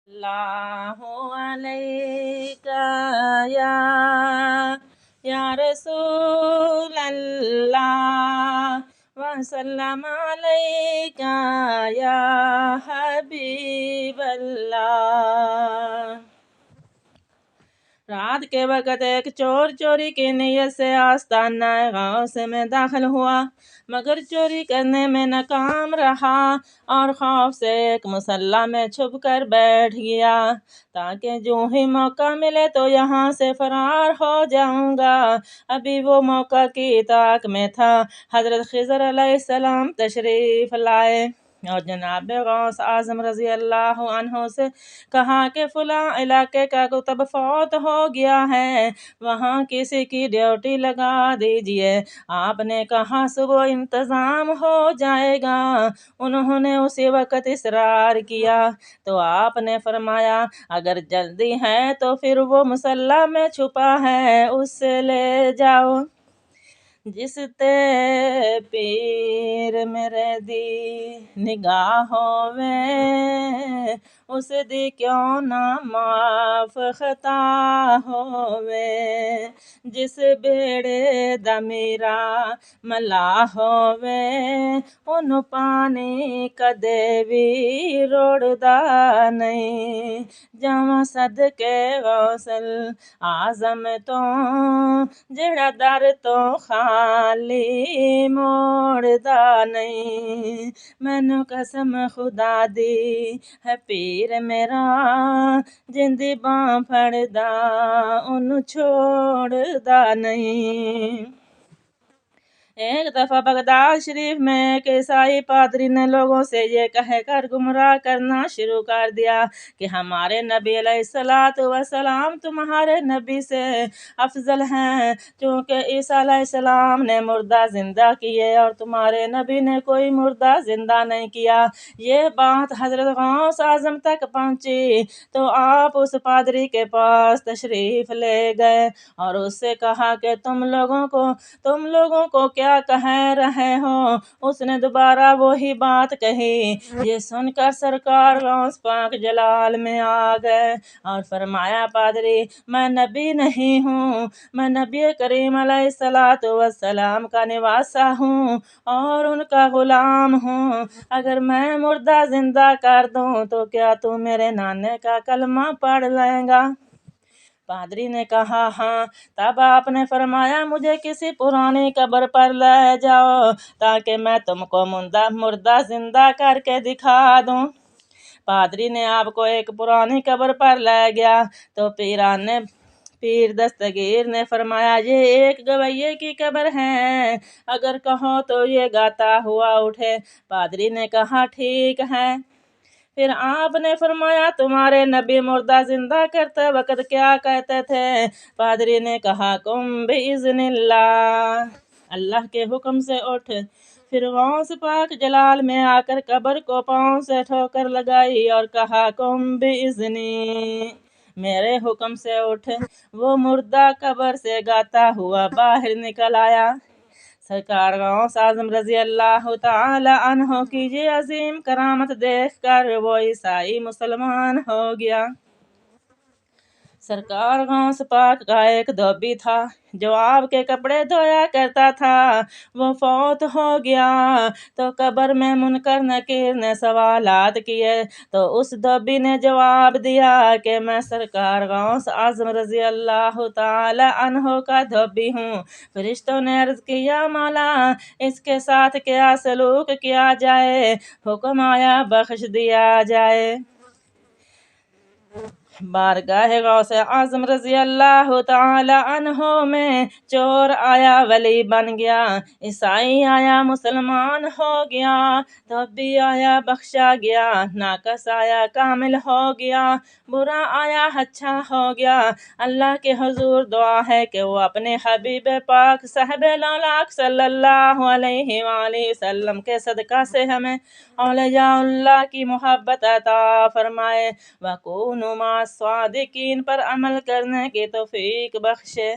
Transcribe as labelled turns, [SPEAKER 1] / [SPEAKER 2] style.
[SPEAKER 1] اللہ علیکہ یا رسول اللہ وسلم علیکہ یا حبیب اللہ۔ رات کے وقت ایک چور چوری کی نیت سے آستانہ غوث میں داخل ہوا، مگر چوری کرنے میں ناکام رہا اور خوف سے ایک مصلی میں چھپ کر بیٹھ گیا تاکہ جو ہی موقع ملے تو یہاں سے فرار ہو جاؤں گا۔ ابھی وہ موقع کی طاق میں تھا، حضرت خضر علیہ السلام تشریف لائے اور جناب غوث اعظم رضی اللہ عنہ سے کہا کہ فلاں علاقے کا کتب فوت ہو گیا ہے، وہاں کسی کی ڈیوٹی لگا دیجئے۔ آپ نے کہا صبح انتظام ہو جائے گا۔ انہوں نے اسی وقت اصرار کیا تو آپ نے فرمایا اگر جلدی ہے تو پھر وہ مصلی میں چھپا ہے، اس سے لے جاؤ۔ جس تے پیر میرے دی نگاہ ہووے، اس دی کیوں نہ معاف خطا ہووے۔ جس بیڑے دا میرا ملا ہووے، انہوں پانی کدے بھی روڑدا نہیں۔ جاواں صدقے غوث اعظم تو جڑا در تو خالی موڑدا نہیں۔ مینوں قسم خدا دی ہے پیر میرا، جندی باں پھڑدا انہوں چھوڑدا نہیں۔ ایک دفعہ بغداد شریف میں ایک عیسائی پادری نے لوگوں سے یہ کہہ کر گمراہ کرنا شروع کر دیا کہ ہمارے نبی علیہ السلام تمہارے نبی سے افضل ہیں، چونکہ عیسیٰ علیہ السلام نے مردہ زندہ کیے اور تمہارے نبی نے کوئی مردہ زندہ نہیں کیا۔ یہ بات حضرت غوث اعظم تک پہنچی تو آپ اس پادری کے پاس تشریف لے گئے اور اس سے کہا کہ تم لوگوں کو کیا کہہ رہے ہو؟ اس نے دوبارہ وہی بات کہی۔ یہ سن کر سرکار غوث پاک جلال میں آ گئے اور فرمایا پادری میں نبی نہیں ہوں، میں نبی کریم علیہ السلام کا نواسہ ہوں اور ان کا غلام ہوں۔ اگر میں مردہ زندہ کر دوں تو کیا تو میرے نانے کا کلمہ پڑھ لیں گا؟ پادری نے کہا ہاں۔ تب آپ نے فرمایا مجھے کسی پرانی قبر پر لے جاؤ تاکہ میں تم کو مردہ زندہ کر کے دکھا دوں۔ پادری نے آپ کو ایک پرانی قبر پر لے گیا تو پیر دستگیر نے فرمایا یہ ایک گویے کی قبر ہے، اگر کہو تو یہ گاتا ہوا اٹھے۔ پادری نے کہا ٹھیک ہے۔ پھر آپ نے فرمایا تمہارے نبی مردہ زندہ کرتے وقت کیا کہتے تھے؟ پادری نے کہا قم باذن اللہ، اللہ کے حکم سے اٹھ۔ پھر غوث پاک جلال میں آ کر قبر کو پاؤں سے ٹھوکر لگائی اور کہا قم باذنی، میرے حکم سے اٹھ۔ وہ مردہ قبر سے گاتا ہوا باہر نکل آیا۔ سرکار غوث اعظم رضی اللہ تعالی عنہ کی یہ عظیم کرامت دیکھ کر وہ عیسائی مسلمان ہو گیا۔ سرکار غوث پاک کا ایک دھوبی تھا جو آپ کے کپڑے دھویا کرتا تھا، وہ فوت ہو گیا تو قبر میں منکر نکیر نے سوالات کیے تو اس دھوبی نے جواب دیا کہ میں سرکار غوث اعظم رضی اللہ تعالی عنہ کا دھوبی ہوں۔ فرشتوں نے عرض کی یا مولا اس کے ساتھ کیا سلوک کیا جائے؟ حکم آیا بخش دیا جائے۔ بارگاہ غوث اعظم رضی اللہ تعالی عنہ میں چور آیا ولی بن گیا، عیسائی آیا مسلمان ہو گیا، دھوبی آیا بخشا گیا، ناقص آیا کامل ہو گیا، برا آیا اچھا ہو گیا۔ اللہ کے حضور دعا ہے کہ وہ اپنے حبیب پاک صاحب لالاک صلی اللہ علیہ وآلہ وسلم کے صدقہ سے ہمیں اولیاء اللہ کی محبت عطا فرمائے، وَكُونُوا مَعَ الصَّادِقِينَ پر عمل کرنے کی توفیق بخشے۔